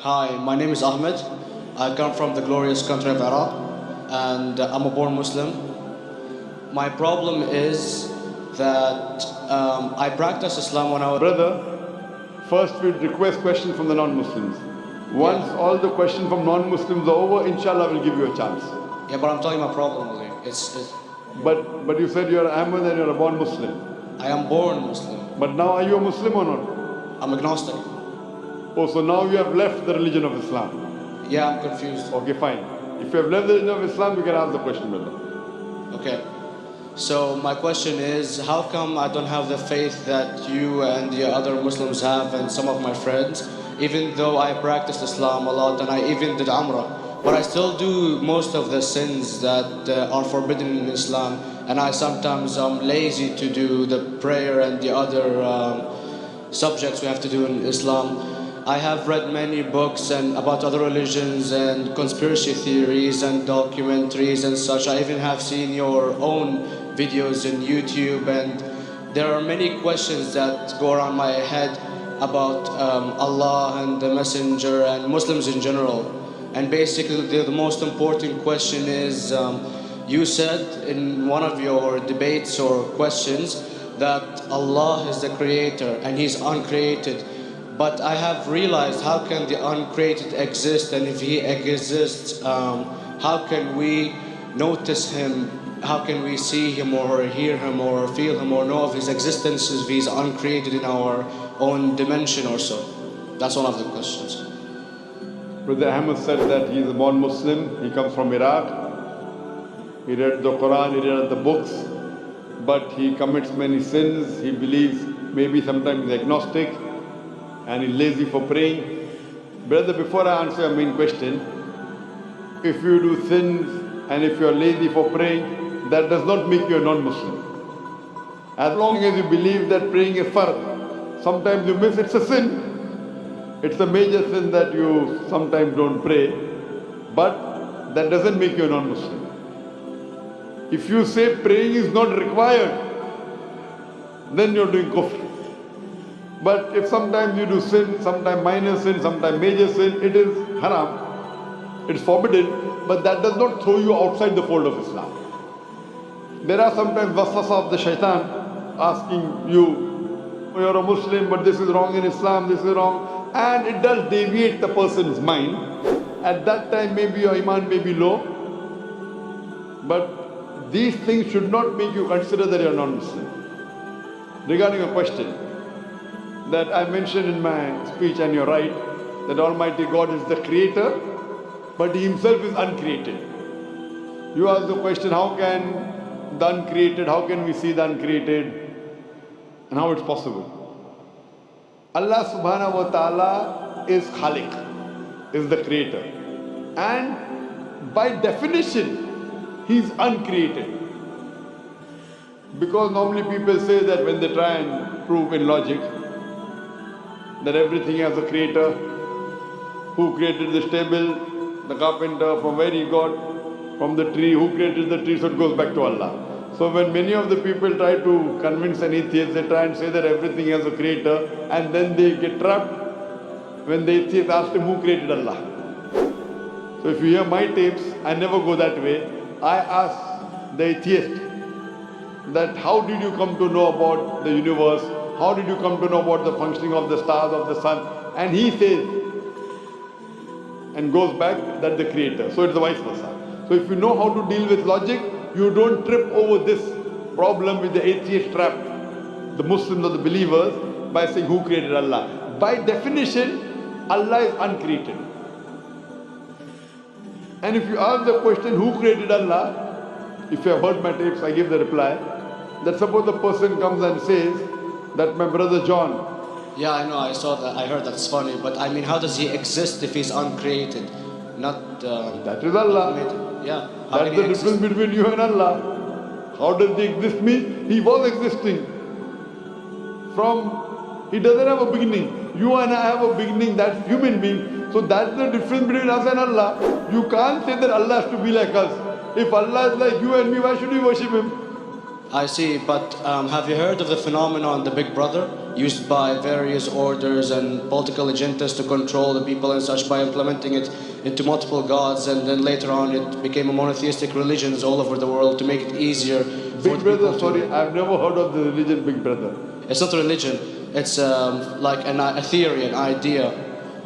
Hi, my name is Ahmed. I come from the glorious country of Iraq, and I'm a born Muslim. My problem is that I practiced Islam when I was... Brother, first we'll request questions from the non-Muslims. Once all the questions from non-Muslims are over, inshallah we'll give you a chance. Yeah, but I'm telling you my problem, Ali. But you said you're Ahmed and you're a born Muslim. I am born Muslim. But now are you a Muslim or not? I'm agnostic. Oh, so now you have left the religion of Islam. Yeah, I'm confused. Okay, fine. If you have left the religion of Islam, you can ask the question, brother. Okay. So my question is, how come I don't have the faith that you and the other Muslims have and some of my friends, even though I practiced Islam a lot and I even did Umrah, but I still do most of the sins that are forbidden in Islam, and I sometimes am lazy to do the prayer and the other subjects we have to do in Islam. I have read many books and about other religions and conspiracy theories and documentaries and such. I even have seen your own videos on YouTube, and there are many questions that go around my head about Allah and the Messenger and Muslims in general. And basically the most important question is, you said in one of your debates or questions that Allah is the creator and He's uncreated. But I have realized, how can the uncreated exist? And if He exists, how can we notice Him? How can we see Him or hear Him or feel Him or know of His existence if He's uncreated in our own dimension or so? That's one of the questions. Brother Ahmed said that he is a born Muslim. He comes from Iraq. He read the Quran, he read the books, but he commits many sins. He believes maybe sometimes he's agnostic and he's lazy for praying. Brother, before I answer your main question, if you do sins and if you are lazy for praying, that does not make you a non-Muslim. As long as you believe that praying is fard, sometimes you miss, it's a sin. It's a major sin that you sometimes don't pray, but that doesn't make you a non-Muslim. If you say praying is not required, then you're doing kufr. But if sometimes you do sin, sometimes minor sin, sometimes major sin, it is haram, it's forbidden, but that does not throw you outside the fold of Islam. There are sometimes waswasa of the shaitan asking you, oh, you're a Muslim, but this is wrong in Islam, this is wrong. And it does deviate the person's mind. At that time, maybe your iman may be low. But these things should not make you consider that you're non-Muslim. Regarding a question that I mentioned in my speech, and you're right, that Almighty God is the creator, but He Himself is uncreated. You ask the question, how can the uncreated, how can we see the uncreated, and how it's possible? Allah subhanahu wa ta'ala is Khaliq, is the creator. And by definition, He's uncreated. Because normally people say that when they try and prove in logic that everything has a creator, who created this table, the carpenter, from where he got, from the tree, who created the tree, so it goes back to Allah. So when many of the people try to convince an atheist, they try and say that everything has a creator, and then they get trapped when the atheist asks him who created Allah. So if you hear my tapes, I never go that way. I ask the atheist that how did you come to know about the universe? How did you come to know about the functioning of the stars, of the sun? And he says, and goes back, that the creator. So it's the vice versa. So if you know how to deal with logic, you don't trip over this problem with the atheist trap, the Muslims or the believers, by saying who created Allah. By definition, Allah is uncreated. And if you ask the question who created Allah, if you have heard my tapes, I give the reply, that suppose the person comes and says that my brother John. Yeah, I know, I saw that, I heard that's funny, but I mean, how does he exist if he's uncreated? Not that is Allah. Yeah. That's the difference between you and Allah. How does He exist mean? He was existing. He doesn't have a beginning. You and I have a beginning, that's human being. So that's the difference between us and Allah. You can't say that Allah has to be like us. If Allah is like you and me, why should we worship Him? I see, but have you heard of the phenomenon, the Big Brother, used by various orders and political agendas to control the people and such by implementing it into multiple gods, and then later on it became a monotheistic religions all over the world to make it easier for Big the Brother, people sorry, to... I've never heard of the religion Big Brother. It's not a religion, it's like a theory, an idea,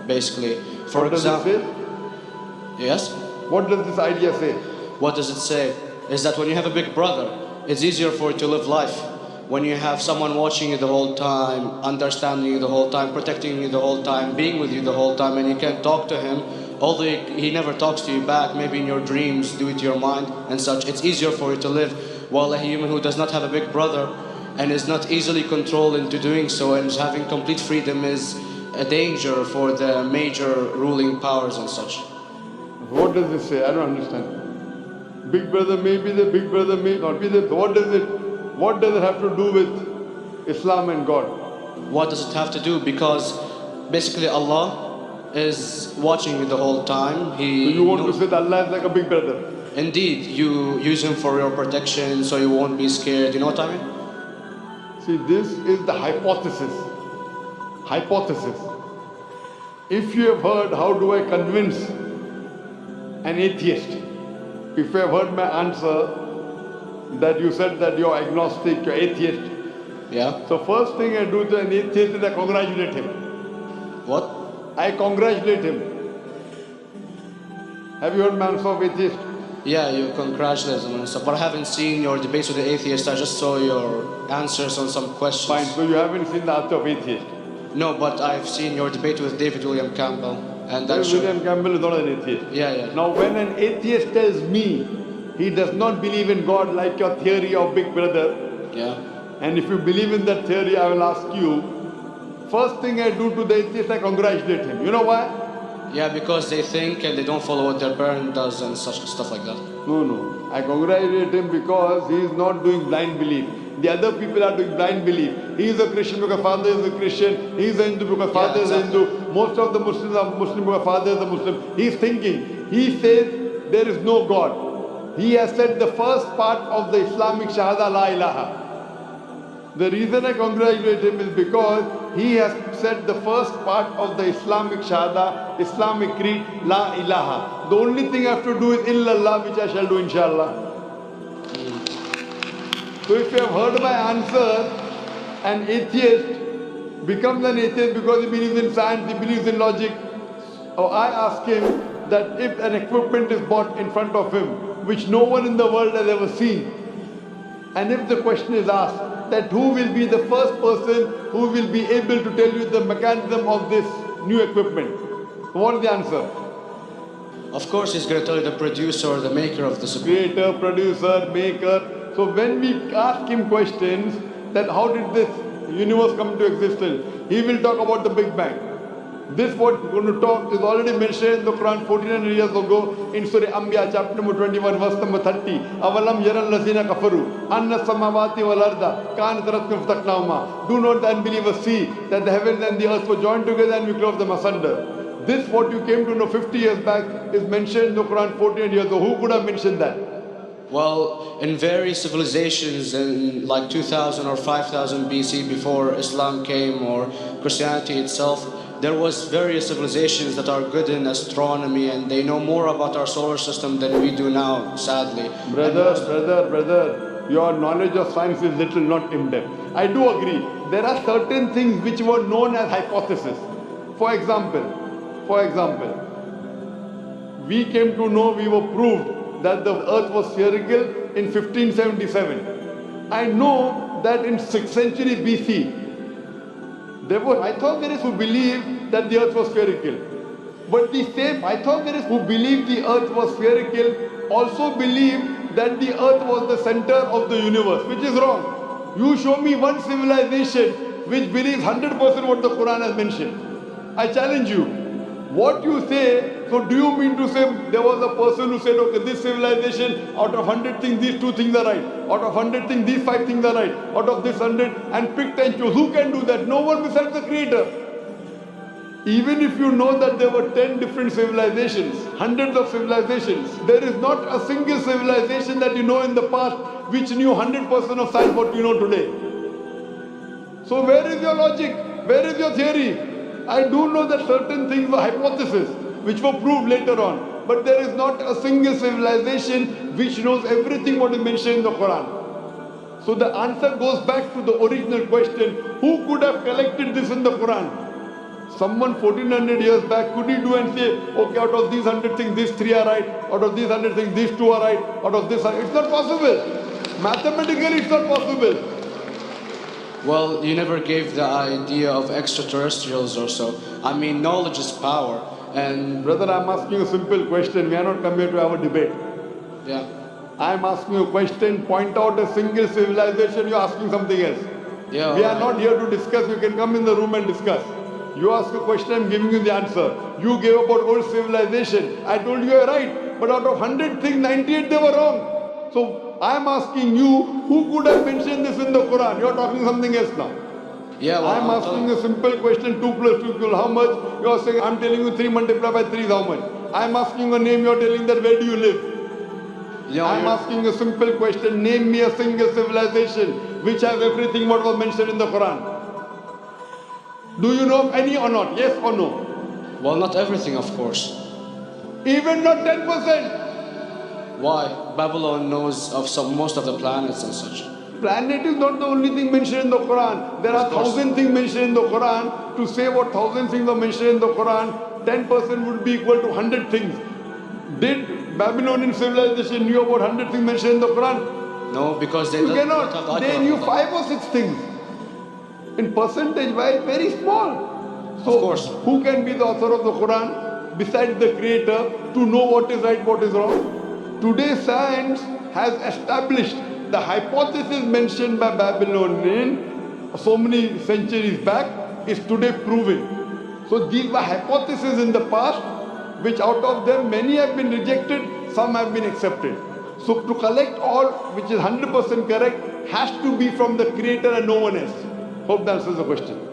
basically. For What does it example, say? yes? What does this idea say? What does it say? Is that when you have a big brother, it's easier for you to live life. When you have someone watching you the whole time, understanding you the whole time, protecting you the whole time, being with you the whole time, and you can't talk to him, although he never talks to you back, maybe in your dreams, due to your mind and such, it's easier for you to live. While a human who does not have a big brother and is not easily controlled into doing so and is having complete freedom is a danger for the major ruling powers and such. What does this say? I don't understand. Big Brother may be the Big Brother may not be the... What does it have to do with Islam and God? What does it have to do? Because basically Allah is watching you the whole time. So you want to say that Allah is like a Big Brother? Indeed, you use him for your protection so you won't be scared. You know what I mean? See, this is the hypothesis. Hypothesis. If you have heard, how do I convince an atheist? If you have heard my answer, that you said that you're agnostic, you're atheist. Yeah. So first thing I do to an atheist is I congratulate him. What? I congratulate him. Have you heard my answer of atheist? Yeah, you congratulate them and stuff. But I haven't seen your debates with the atheist. I just saw your answers on some questions. Fine, so you haven't seen the answer of atheist? No, but I've seen your debate with David William Campbell. And that's William Campbell is not an atheist. Yeah. Now when an atheist tells me he does not believe in God like your theory of Big Brother, yeah. And if you believe in that theory, I will ask you, first thing I do to the atheist, I congratulate him. You know why? Yeah, because they think and they don't follow what their parent does and such stuff like that. No. I congratulate him because he is not doing blind belief. The other people are doing blind belief. He is a Christian because father is a Christian. He is a Hindu because father is a Hindu. Most of the Muslims are Muslim because father is a Muslim. He is thinking. He says there is no God. He has said the first part of the Islamic Shahada, La ilaha. The reason I congratulate him is because he has said the first part of the Islamic Shahada, Islamic Creed, La ilaha. The only thing I have to do is illallah, which I shall do inshallah. So if you have heard my answer, an atheist becomes an atheist because he believes in science, he believes in logic. Or I ask him that if an equipment is bought in front of him, which no one in the world has ever seen, and if the question is asked, that who will be the first person who will be able to tell you the mechanism of this new equipment? What is the answer? Of course he's going to tell you the producer or the maker of this equipment. Creator, producer, maker. So when we ask him questions that how did this universe come into existence, he will talk about the Big Bang. This what we're going to talk is already mentioned in the Quran 1400 years ago in Surah Anbiya chapter number 21 verse number 30. Avalam yaral lazina kafaru anna samawati wal arda kanat ratkum fataknahuma. Do not the unbelievers see that the heavens and the earth were joined together and we clove them asunder. This what you came to know 50 years back is mentioned in the Quran 1400 years ago. Who could have mentioned that? Well, in various civilizations in like 2000 or 5000 BC before Islam came or Christianity itself, there was various civilizations that are good in astronomy and they know more about our solar system than we do now, sadly. Brother, your knowledge of science is little, not in-depth. I do agree. There are certain things which were known as hypotheses. For example, we came to know, we were proved that the earth was spherical in 1577. I know that in 6th century BC, there were Pythagoreans who believed that the earth was spherical. But the same Pythagoreans who believed the earth was spherical also believed that the earth was the center of the universe, which is wrong. You show me one civilization which believes 100% what the Quran has mentioned. I challenge you. What you say, so do you mean to say there was a person who said, okay, this civilization, out of 100 things, these 2 things are right. Out of 100 things, these 5 things are right. Out of this 100, and picked and chose. Who can do that? No one besides the Creator. Even if you know that there were 10 different civilizations, hundreds of civilizations, there is not a single civilization that you know in the past which knew 100% of science what you know today. So where is your logic? Where is your theory? I do know that certain things were hypotheses which were proved later on, but there is not a single civilization which knows everything what is mentioned in the Quran. So the answer goes back to the original question, who could have collected this in the Quran? Someone 1400 years back, could he do and say, okay, out of these 100 things, these 3 are right, out of these 100 things, these 2 are right, out of this, it's not possible. Mathematically, it's not possible. Well, you never gave the idea of extraterrestrials or so. I mean, knowledge is power, and... Brother, I'm asking a simple question. We are not come here to have a debate. Yeah. I'm asking you a question, point out a single civilization, you're asking something else. Yeah. We are not here to discuss, you can come in the room and discuss. You ask a question, I'm giving you the answer. You gave about old civilization. I told you you're right, but out of 100 things, 98 they were wrong. So I'm asking you, who could have mentioned this in the Quran? You're talking something else now. Yeah, well, I'm asking a simple question, 2 plus 2 equals how much? You're saying, I'm telling you 3 multiplied by 3 is how much? I'm asking a name, you're telling that where do you live? Yeah, I'm asking a simple question, name me a single civilization which has everything what was mentioned in the Quran. Do you know of any or not? Yes or no? Well, not everything, of course. Even not 10%. Why? Babylon knows of most of the planets and such. Planet is not the only thing mentioned in the Quran. There are 1,000 things mentioned in the Quran. To say what 1,000 things are mentioned in the Quran, 10% would be equal to 100 things. Did Babylonian civilization knew about 100 things mentioned in the Quran? No, because they you don't cannot. have the They knew 5 or 6 things. In percentage wise, very small. So, of course. Who can be the author of the Quran besides the creator to know what is right, what is wrong? Today science has established the hypothesis mentioned by Babylonian so many centuries back is today proven. So these were hypotheses in the past, which out of them many have been rejected, some have been accepted. So to collect all which is 100% correct has to be from the creator and no one else. Hope that answers the question.